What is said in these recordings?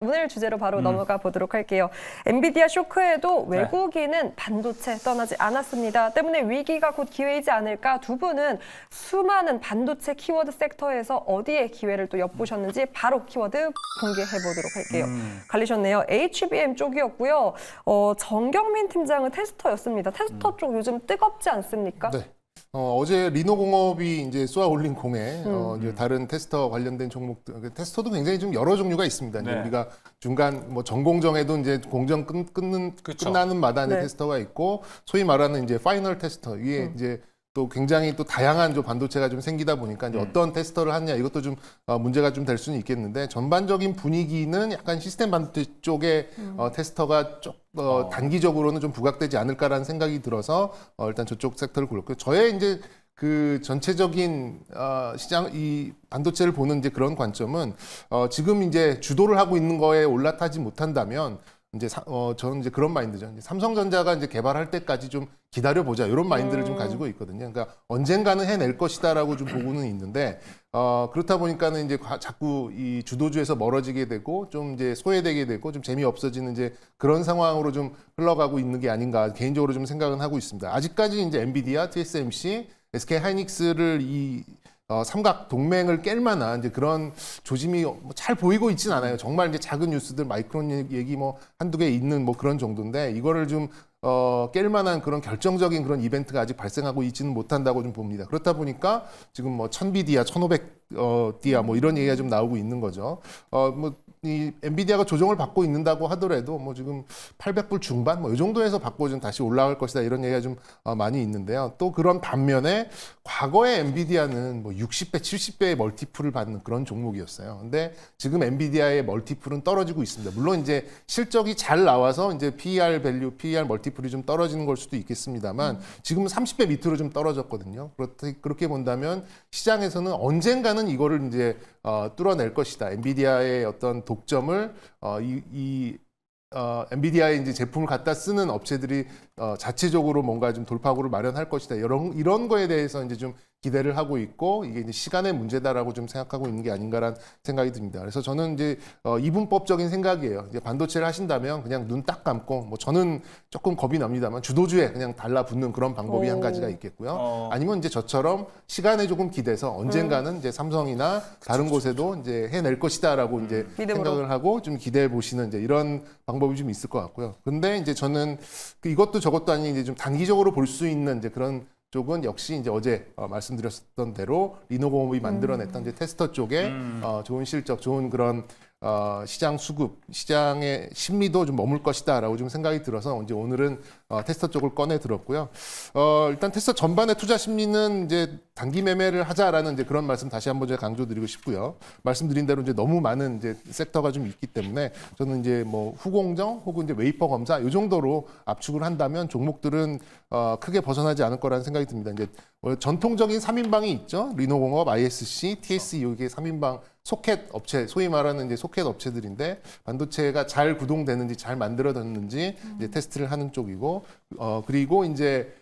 오늘 주제로 바로 넘어가 보도록 할게요. 엔비디아 쇼크에도 외국인은 반도체 떠나지 않았습니다. 때문에 위기가 곧 기회이지 않을까. 두 분은 수많은 반도체 키워드 섹터에서 어디에 기회를 또 엿보셨는지 바로 키워드 공개해 보도록 할게요. 갈리셨네요. HBM 쪽이었고요. 정경민 팀장은 테스터였습니다. 테스터 쪽 요즘 뜨겁지 않습니까? 네. 어제 리노공업이 이제 쏘아 올린 공에 이제 다른 테스터 관련된 종목들, 테스터도 굉장히 좀 여러 종류가 있습니다. 이제 우리가 중간 뭐 전공정에도 이제 공정 끝나는 마당에 네. 테스터가 있고, 소위 말하는 이제 파이널 테스터 이게 이제 또 굉장히 또 다양한 좀 반도체가 좀 생기다 보니까 이제 어떤 테스터를 하느냐 이것도 좀 문제가 좀 될 수는 있겠는데, 전반적인 분위기는 약간 시스템 반도체 쪽에 테스터가 단기적으로는 좀 부각되지 않을까라는 생각이 들어서 일단 저쪽 섹터를 골랐고요. 저의 이제 그 전체적인 시장 이 반도체를 보는 이제 그런 관점은 지금 이제 주도를 하고 있는 거에 올라타지 못한다면 이제 저는 이제 그런 마인드죠. 이제 삼성전자가 이제 개발할 때까지 좀 기다려 보자 이런 마인드를 좀 가지고 있거든요. 그러니까 언젠가는 해낼 것이다라고 좀 보고는 있는데 그렇다 보니까는 이제 자꾸 이 주도주에서 멀어지게 되고 좀 이제 소외되게 되고 좀 재미 없어지는 이제 그런 상황으로 좀 흘러가고 있는 게 아닌가 개인적으로 좀 생각은 하고 있습니다. 아직까지 이제 엔비디아, TSMC, SK 하이닉스를 이 삼각 동맹을 깰 만한 이제 그런 조짐이 잘 보이고 있진 않아요. 정말 이제 작은 뉴스들, 마이크론 얘기 뭐 한두 개 있는 뭐 그런 정도인데, 이거를 좀 깰 만한 그런 결정적인 그런 이벤트가 아직 발생하고 있지는 못한다고 좀 봅니다. 그렇다 보니까 지금 뭐 1000디아, 1500디아 뭐 이런 얘기가 좀 나오고 있는 거죠. 뭐 이 엔비디아가 조정을 받고 있는다고 하더라도 뭐 지금 800불 중반 뭐 이 정도에서 받고 좀 다시 올라갈 것이다 이런 얘기가 좀 많이 있는데요. 또 그런 반면에 과거에 엔비디아는 뭐 60배, 70배의 멀티플을 받는 그런 종목이었어요. 근데 지금 엔비디아의 멀티플은 떨어지고 있습니다. 물론 이제 실적이 잘 나와서 이제 PER 밸류, PER 멀티플이 좀 떨어지는 걸 수도 있겠습니다만 지금 30배 밑으로 좀 떨어졌거든요. 그렇게 본다면 시장에서는 언젠가는 이거를 이제 뚫어낼 것이다. 엔비디아의 어떤 독점을 엔비디아의 이제 제품을 갖다 쓰는 업체들이 자체적으로 뭔가 좀 돌파구를 마련할 것이다. 이런 거에 대해서 이제 좀 기대를 하고 있고, 이게 이제 시간의 문제다라고 좀 생각하고 있는 게 아닌가라는 생각이 듭니다. 그래서 저는 이제 이분법적인 생각이에요. 이제 반도체를 하신다면 그냥 눈 딱 감고, 뭐 저는 조금 겁이 납니다만 주도주에 그냥 달라붙는 그런 방법이 한 가지가 있겠고요. 아니면 이제 저처럼 시간에 조금 기대서 언젠가는 이제 삼성이나 다른 곳에도 이제 해낼 것이다라고 이제 믿음으로. 생각을 하고 좀 기대해 보시는 이제 이런 방법이 좀 있을 것 같고요. 근데 이제 저는 이것도 저것도 아닌 이제 좀 단기적으로 볼 수 있는 이제 그런 쪽은 역시 이제 어제 말씀드렸던 대로 리노공업이 만들어냈던 이제 테스터 쪽에 좋은 실적, 좋은 그런 시장 수급, 시장의 심리도 좀 머물 것이다라고 좀 생각이 들어서 이제 오늘은 테스터 쪽을 꺼내 들었고요. 일단 테스터 전반의 투자 심리는 이제 단기 매매를 하자라는 이제 그런 말씀 다시 한번 제가 강조드리고 싶고요. 말씀드린 대로 이제 너무 많은 이제 섹터가 좀 있기 때문에 저는 이제 뭐 후공정 혹은 이제 웨이퍼 검사 이 정도로 압축을 한다면 종목들은 크게 벗어나지 않을 거라는 생각이 듭니다. 이제 전통적인 3인방이 있죠. 리노공업, ISC, TSE 이게 3인방 소켓 업체, 소위 말하는 이제 소켓 업체들인데, 반도체가 잘 구동되는지 잘 만들어졌는지 이제 테스트를 하는 쪽이고, 그리고 이제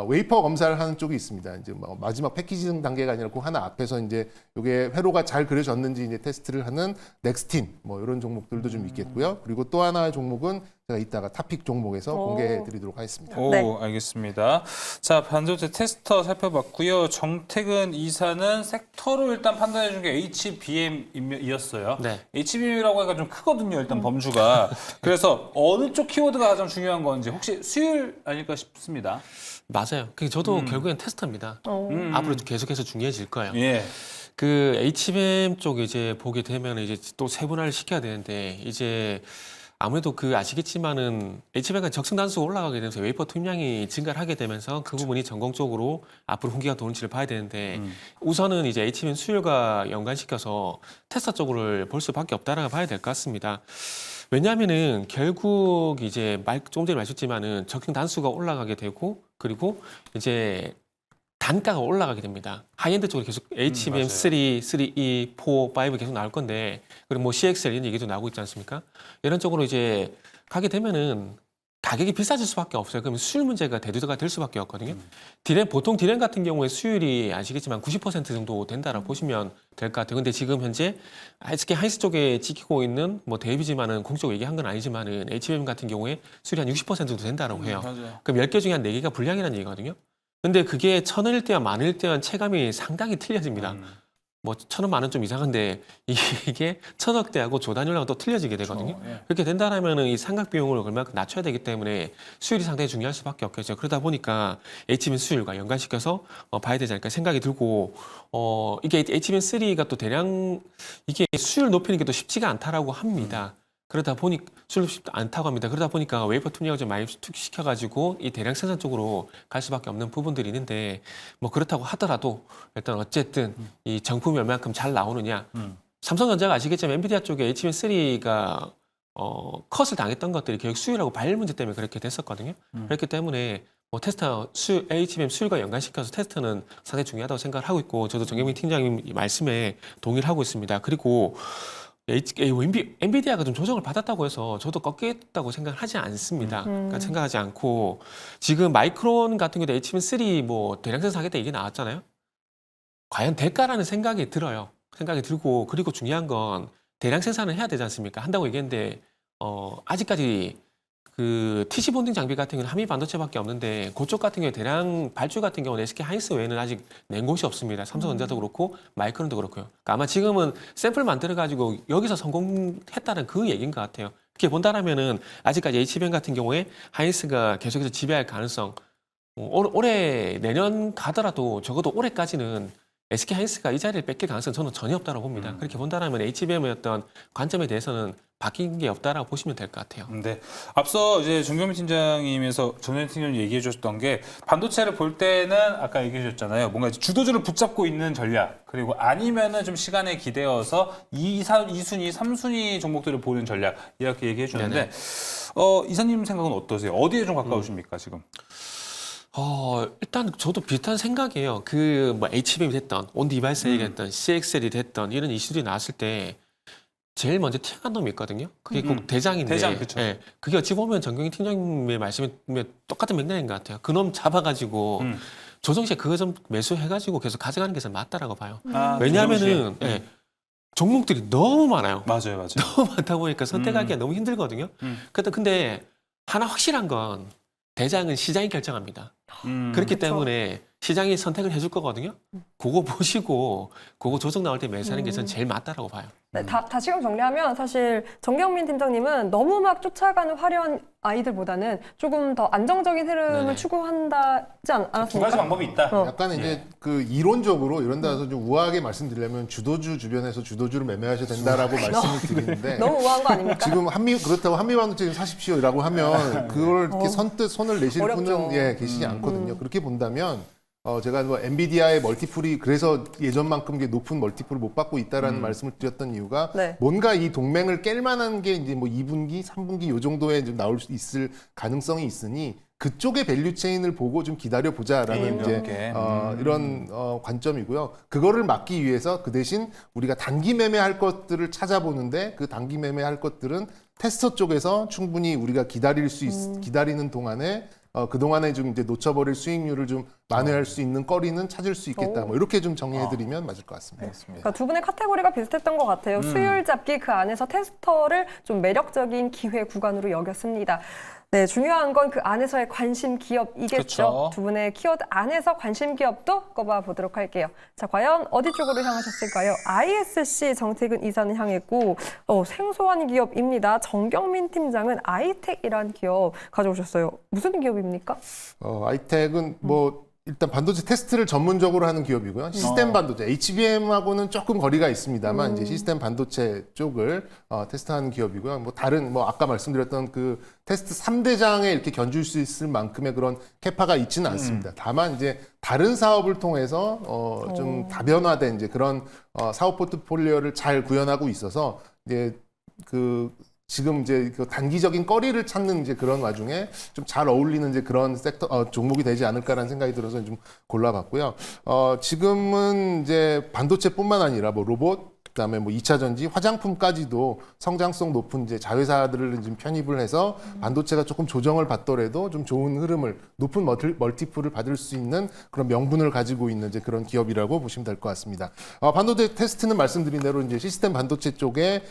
웨이퍼 검사를 하는 쪽이 있습니다. 이제 뭐 마지막 패키징 단계가 아니라 그 하나 앞에서 이제 이게 회로가 잘 그려졌는지 이제 테스트를 하는 넥스틴 뭐 이런 종목들도 좀 있겠고요. 그리고 또 하나의 종목은 제가 이따가 타픽 종목에서 공개해 드리도록 하겠습니다. 오, 네. 알겠습니다. 자, 반도체 테스터 살펴봤고요. 정태근 이사는 섹터로 일단 판단해 준 게 HBM이었어요. 네. HBM이라고 하니까 좀 크거든요, 일단 범주가. 그래서 어느 쪽 키워드가 가장 중요한 건지 혹시 수율 아닐까 싶습니다. 맞아요. 저도 결국엔 테스터입니다. 앞으로 계속해서 중요해질 거예요. 예. 그 HBM 쪽 이제 보게 되면 이제 또 세분화를 시켜야 되는데, 이제 아무래도 아시겠지만은 HBM과 적성 단수가 올라가게 되면서 웨이퍼 투입량이 증가를 하게 되면서 그 부분이 전공적으로 앞으로 훈기가 도는지를 봐야 되는데, 우선은 이제 HBM 수율과 연관시켜서 테스터 쪽을 볼 수밖에 없다라고 봐야 될 것 같습니다. 왜냐하면은 결국 이제 조금 전에 말씀했지만은 적정 단수가 올라가게 되고, 그리고 이제 단가가 올라가게 됩니다. 하이엔드 쪽으로 계속 HBM 3, 3E, 4, 5 계속 나올 건데, 그리고 뭐 CXL 이런 얘기도 나오고 있지 않습니까? 이런 쪽으로 이제 가게 되면은 가격이 비싸질 수밖에 없어요. 그러면 수율 문제가 대두가 될 수밖에 없거든요. 보통 디램 같은 경우에 수율이 아시겠지만 90% 정도 된다라고 보시면 될 것 같아요. 근데 지금 현재 SK 하이닉스 쪽에 지키고 있는 뭐 대비지만은 공식적으로 얘기한 건 아니지만은 HBM 같은 경우에 수율이 한 60% 정도 된다라고 해요. 맞아요. 그럼 10개 중에 한 4개가 불량이라는 얘기거든요. 근데 그게 1,000원일 때와 10,000원일 때와 체감이 상당히 틀려집니다. 뭐 1,000원, 10,000원 좀 이상한데 이게 1,000억대하고 조단위랑 또 틀려지게 되거든요. 그렇죠. 예. 그렇게 된다라면은 이 삼각 비용을 얼마큼 낮춰야 되기 때문에 수율이 상당히 중요할 수밖에 없겠죠. 그러다 보니까 HBM 수율과 연관시켜서 봐야 되지 않을까 생각이 들고 이게 HBM3가 또 대량 이게 수율 높이는 게 또 쉽지가 않다라고 합니다. 그러다 보니 수율 쉽지 않다고 합니다. 그러다 보니까 웨이퍼 튠링을 좀 많이 투입시켜가지고 이 대량 생산 쪽으로 갈 수밖에 없는 부분들이 있는데 뭐 그렇다고 하더라도 일단 어쨌든 이 정품이 얼마큼 잘 나오느냐. 삼성전자가 아시겠지만 엔비디아 쪽에 HBM3가 컷을 당했던 것들이 결국 수율하고 발열 문제 때문에 그렇게 됐었거든요. 그렇기 때문에 뭐 HBM 수율과 연관시켜서 테스트는 상당히 중요하다고 생각을 하고 있고 저도 정경민 팀장님 말씀에 동의를 하고 있습니다. 그리고 엔비디아가 좀 조정을 받았다고 해서 저도 꺾겠다고 생각하지 않습니다. 그러니까 생각하지 않고 지금 마이크론 같은 경우도 HBM3 뭐 대량 생산하겠다 얘기 나왔잖아요. 과연 될까라는 생각이 들어요. 생각이 들고 그리고 중요한 건 대량 생산을 해야 되지 않습니까? 한다고 얘기했는데 아직까지 그 TC 본딩 장비 같은 경우는 한미 반도체밖에 없는데 그쪽 같은 경우에 대량 발주 같은 경우는 SK 하이닉스 외에는 아직 낸 곳이 없습니다. 삼성전자도 그렇고 마이크론도 그렇고요. 그러니까 아마 지금은 샘플 만들어 가지고 여기서 성공했다는 그 얘기인 것 같아요. 그렇게 본다라면은 아직까지 HBM 같은 경우에 하이닉스가 계속해서 지배할 가능성 올해 내년 가더라도 적어도 올해까지는 SK 하이닉스가 이 자리를 뺏길 가능성은 저는 전혀 없다고 봅니다. 그렇게 본다라면 HBM의 어떤 관점에 대해서는 바뀐 게 없다라고 보시면 될 것 같아요. 네. 앞서 이제 정경민 팀장님에서 전현 팀장님 얘기해 주셨던 게 반도체를 볼 때는 아까 얘기해 주셨잖아요. 뭔가 이제 주도주를 붙잡고 있는 전략 그리고 아니면은 좀 시간에 기대어서 2순위, 3순위 종목들을 보는 전략 이렇게 얘기해 주셨는데 이사님 생각은 어떠세요? 어디에 좀 가까우십니까 지금? 일단 저도 비슷한 생각이에요. 그 뭐 HBM이 됐던, 온 디바이스 얘기했던, CXL이 됐던 이런 이슈들이 나왔을 때 제일 먼저 튀어난 놈이 있거든요. 그게 꼭 대장인데. 대장, 그쵸. 예, 그게 어찌 보면 정경희 팀장님의 말씀에 똑같은 맥락인 것 같아요. 그놈 잡아가지고 조정시에 그거 좀 매수해가지고 계속 가져가는 게 더 맞다라고 봐요. 왜냐하면은 종목들이 너무 많아요. 맞아요. 너무 많다 보니까 선택하기가 너무 힘들거든요. 근데 하나 확실한 건 대장은 시장이 결정합니다. 그렇기 그쵸. 때문에 시장이 선택을 해줄 거거든요. 그거 보시고 그거 조정 나올 때 매수하는 게 저는 제일 맞다라고 봐요. 네, 다시금 정리하면 사실 정경민 팀장님은 너무 막 쫓아가는 화려한 아이들보다는 조금 더 안정적인 흐름을 네네. 추구한다지 두 가지 않았습니까? 방법이 있다. 약간 이제 그 이론적으로 이런 데서 좀 우아하게 말씀드리려면 주도주 주변에서 주도주를 매매하셔야 된다라고 말씀을 드리는데 너무 우아한 거 아닙니까? 지금 그렇다고 한미반도체 좀 사십시오라고 하면 그걸 이렇게 선뜻 손을 내실 어렵죠. 분은 계시지 않거든요. 그렇게 본다면 제가 뭐 엔비디아의 멀티플이 그래서 예전만큼 높은 멀티플을 못 받고 있다라는 말씀을 드렸던 이유가 네. 뭔가 이 동맹을 깰 만한 게 이제 뭐 2분기, 3분기 요 정도에 좀 나올 수 있을 가능성이 있으니 그쪽의 밸류 체인을 보고 좀 기다려 보자라는 이제 이런 관점이고요. 그거를 막기 위해서 그 대신 우리가 단기 매매할 것들을 찾아보는데 그 단기 매매할 것들은 테스터 쪽에서 충분히 우리가 기다리는 동안에 그동안에 좀 이제 놓쳐버릴 수익률을 좀 만회할 수 있는 거리는 찾을 수 있겠다. 뭐 이렇게 좀 정리해드리면 맞을 것 같습니다. 그러니까 두 분의 카테고리가 비슷했던 것 같아요. 수율 잡기 그 안에서 테스터를 좀 매력적인 기회 구간으로 여겼습니다. 네, 중요한 건 그 안에서의 관심 기업이겠죠. 그쵸. 두 분의 키워드 안에서 관심 기업도 꼽아 보도록 할게요. 자, 과연 어디 쪽으로 향하셨을까요? ISC 정태근 이사는 향했고 생소한 기업입니다. 정경민 팀장은 아이텍이라는 기업 가져오셨어요. 무슨 기업입니까? 아이텍은 뭐 일단 반도체 테스트를 전문적으로 하는 기업이고요. 시스템 반도체, HBM하고는 조금 거리가 있습니다만 이제 시스템 반도체 쪽을 테스트하는 기업이고요. 뭐 다른 뭐 아까 말씀드렸던 그 테스트 3대장에 이렇게 견줄 수 있을 만큼의 그런 캐파가 있지는 않습니다. 다만 이제 다른 사업을 통해서 좀 다변화된 이제 그런 사업 포트폴리오를 잘 구현하고 있어서 이제 지금 이제 그 단기적인 거리를 찾는 이제 그런 와중에 좀 잘 어울리는 이제 그런 섹터 종목이 되지 않을까라는 생각이 들어서 좀 골라봤고요. 지금은 이제 반도체뿐만 아니라 뭐 로봇, 그다음에 뭐 2차 전지, 화장품까지도 성장성 높은 이제 자회사들을 지금 편입을 해서 반도체가 조금 조정을 받더라도 좀 좋은 흐름을 높은 멀티플을 받을 수 있는 그런 명분을 가지고 있는 이제 그런 기업이라고 보시면 될 것 같습니다. 반도체 테스트는 말씀드린 대로 이제 시스템 반도체 쪽에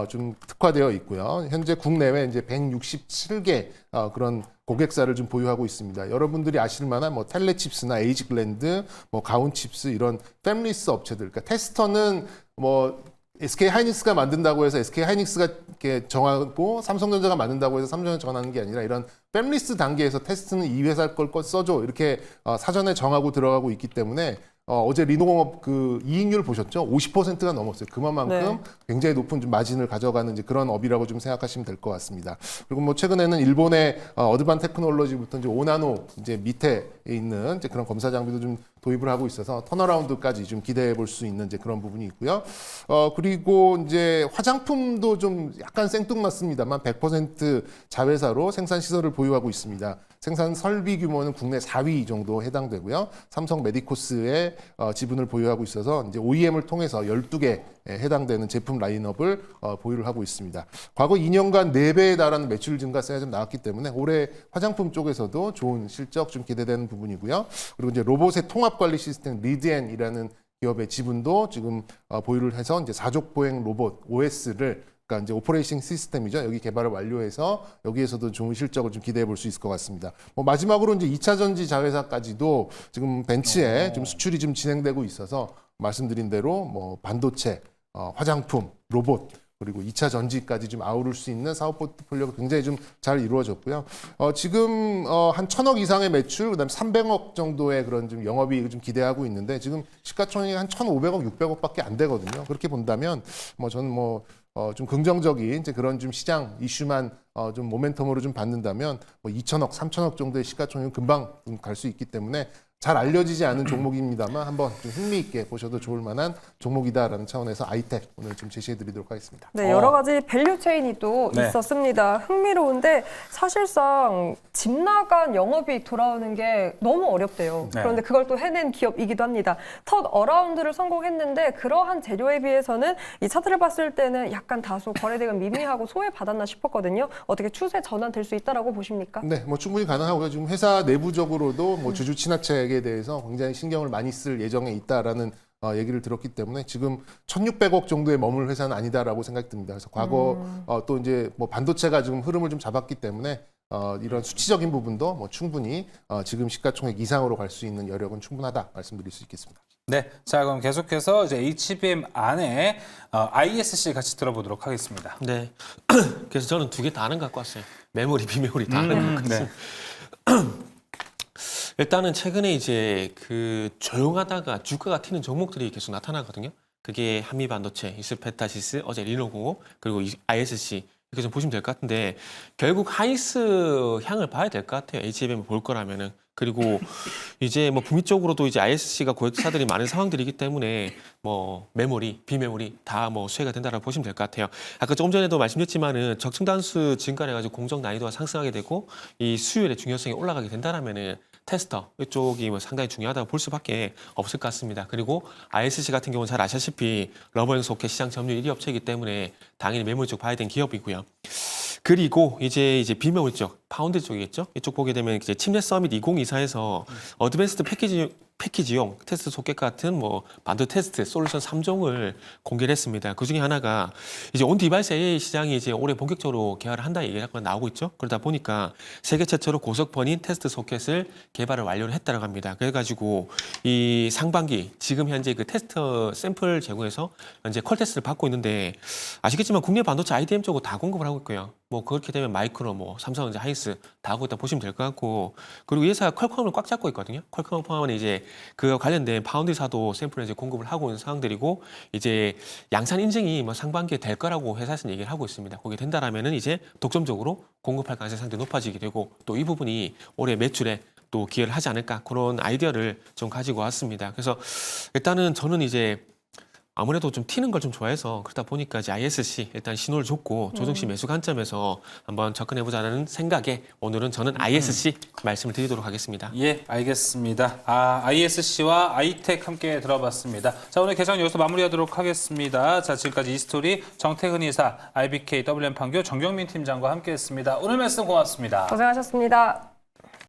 좀 특화되어 있고요. 현재 국내외 이제 167개 그런 고객사를 좀 보유하고 있습니다. 여러분들이 아실 만한 뭐 텔레칩스나 에이직랜드, 뭐 가온칩스 이런 패밀리스 업체들. 그러니까 테스터는 뭐 SK 하이닉스가 만든다고 해서 SK 하이닉스가 이렇게 정하고 삼성전자가 만든다고 해서 삼성전자 정하는 게 아니라 이런 패밀리스 단계에서 테스트는 이 회사 걸 써줘 이렇게 사전에 정하고 들어가고 있기 때문에 어제 리노공업 그 이익률 보셨죠? 50%가 넘었어요. 그만큼 네. 굉장히 높은 좀 마진을 가져가는 이제 그런 업이라고 좀 생각하시면 될 것 같습니다. 그리고 뭐 최근에는 일본의 어드반 테크놀로지부터 이제 5나노 이제 밑에 있는 이제 그런 검사 장비도 좀 도입을 하고 있어서 턴어라운드까지 좀 기대해 볼 수 있는 이제 그런 부분이 있고요. 그리고 이제 화장품도 좀 약간 생뚱맞습니다만 100% 자회사로 생산 시설을 보유하고 있습니다. 생산 설비 규모는 국내 4위 정도 해당되고요. 삼성 메디코스의 지분을 보유하고 있어서 이제 OEM을 통해서 12개 해당되는 제품 라인업을 보유를 하고 있습니다. 과거 2년간 4배에 달하는 매출 증가세가 좀 나왔기 때문에 올해 화장품 쪽에서도 좋은 실적 좀 기대되는 부분이고요. 그리고 이제 로봇의 통합 관리 시스템 리드엔이라는 기업의 지분도 지금 보유를 해서 이제 사족 보행 로봇 OS를 그러니까 이제 오퍼레이팅 시스템이죠. 여기 개발을 완료해서 여기에서도 좋은 실적을 좀 기대해 볼 수 있을 것 같습니다. 뭐 마지막으로 이제 2차 전지 자회사까지도 지금 벤츠에 좀 수출이 좀 진행되고 있어서 말씀드린 대로 뭐 반도체, 화장품, 로봇 그리고 2차 전지까지 좀 아우를 수 있는 사업 포트폴리오가 굉장히 좀 잘 이루어졌고요. 지금 한 1,000억 이상의 매출, 그다음에 300억 정도의 그런 좀 영업이익을 좀 기대하고 있는데 지금 시가총액이 한 1,500억, 600억밖에 안 되거든요. 그렇게 본다면 뭐 저는 좀 긍정적인 이제 그런 좀 시장 이슈만 좀 모멘텀으로 좀 받는다면 뭐 2,000억, 3,000억 정도의 시가총액은 금방 갈 수 있기 때문에 잘 알려지지 않은 종목입니다만 한번 좀 흥미있게 보셔도 좋을 만한 종목이다라는 차원에서 아이텍 오늘 좀 제시해드리도록 하겠습니다. 네, 여러 가지 밸류 체인이 또 네. 있었습니다. 흥미로운데 사실상 집 나간 영업이익 돌아오는 게 너무 어렵대요. 네. 그런데 그걸 또 해낸 기업이기도 합니다. 첫 어라운드를 성공했는데 그러한 재료에 비해서는 이 차트를 봤을 때는 약간 다소 거래대금 미미하고 소외받았나 싶었거든요. 어떻게 추세 전환될 수 있다라고 보십니까? 네, 뭐 충분히 가능하고요. 지금 회사 내부적으로도 뭐 주주 친화책에 대해서 굉장히 신경을 많이 쓸 예정에 있다라는 얘기를 들었기 때문에 지금 1,600억 정도에 머물 회사는 아니다라고 생각이 듭니다. 그래서 과거 또 이제 뭐 반도체가 지금 흐름을 좀 잡았기 때문에 이런 수치적인 부분도 뭐 충분히 지금 시가총액 이상으로 갈 수 있는 여력은 충분하다 말씀드릴 수 있겠습니다. 네, 자 그럼 계속해서 이제 HBM 안에 ISC 같이 들어보도록 하겠습니다. 네. 그래서 저는 두 개 다 아는 것 갖고 왔어요. 메모리, 비메모리 다 아는 것 같아요. 네. 일단은 최근에 이제 그 조용하다가 주가가 튀는 종목들이 계속 나타나거든요. 그게 한미반도체, 이스페타시스, 어제 리노공업, 그리고 ISC 이렇게 좀 보시면 될 것 같은데 결국 하이스 향을 봐야 될 것 같아요. HBM을 볼 거라면은. 그리고 이제 뭐 북미 쪽으로도 이제 ISC가 고객사들이 많은 상황들이기 때문에 뭐 메모리, 비메모리 다 뭐 수혜가 된다라고 보시면 될 것 같아요. 아까 조금 전에도 말씀드렸지만은 적층 단수 증가를 해가지고 공정 난이도가 상승하게 되고 이 수율의 중요성이 올라가게 된다라면은 테스터 이쪽이 뭐 상당히 중요하다고 볼 수밖에 없을 것 같습니다. 그리고 ISC 같은 경우는 잘 아시다시피 러버형 소켓 시장 점유율 1위 업체이기 때문에 당연히 메모리 쪽 봐야 되는 기업이고요. 그리고 이제 비메모리 쪽, 파운드 쪽이겠죠. 이쪽 보게 되면 이제 침례 서밋 2024에서 어드밴스드 패키지용 테스트 소켓 같은 뭐 반도 테스트 솔루션 3종을 공개를 했습니다. 그 중에 하나가 이제 온 디바이스 AI 시장이 이제 올해 본격적으로 개발을 한다 얘기가 나오고 있죠. 그러다 보니까 세계 최초로 고속번인 테스트 소켓을 개발을 완료를 했다고 합니다. 그래가지고 이 상반기 지금 현재 그 테스트 샘플 제공해서 현재 퀄 테스트를 받고 있는데 아시겠지만 국내 반도체 IDM 쪽으로 다 공급을 하고 있고요. 뭐 그렇게 되면 마이크로, 뭐 삼성전자, 하이스 다 하고 있다 보시면 될 것 같고 그리고 이 회사가 퀄컴을 꽉 잡고 있거든요. 퀄컴 포함은 이제 그 관련된 파운드사도 샘플을 이제 공급을 하고 있는 상황들이고 이제 양산 인증이 뭐 상반기에 될 거라고 회사에서는 얘기를 하고 있습니다. 거기 된다라면은 이제 독점적으로 공급할 가능성이 상당히 높아지게 되고 또 이 부분이 올해 매출에 또 기여를 하지 않을까 그런 아이디어를 좀 가지고 왔습니다. 그래서 일단은 저는 이제 아무래도 좀 튀는 걸 좀 좋아해서 그러다 보니까 이제 ISC 일단 신호를 줬고 조정식 매수 관점에서 한번 접근해보자는 생각에 오늘은 저는 ISC 말씀을 드리도록 하겠습니다. 예, 알겠습니다. ISC와 아이텍 함께 들어봤습니다. 자, 오늘 개장 여기서 마무리하도록 하겠습니다. 자, 지금까지 이스토리 정태근 이사, IBK WM 판교 정경민 팀장과 함께했습니다. 오늘 말씀 고맙습니다. 고생하셨습니다.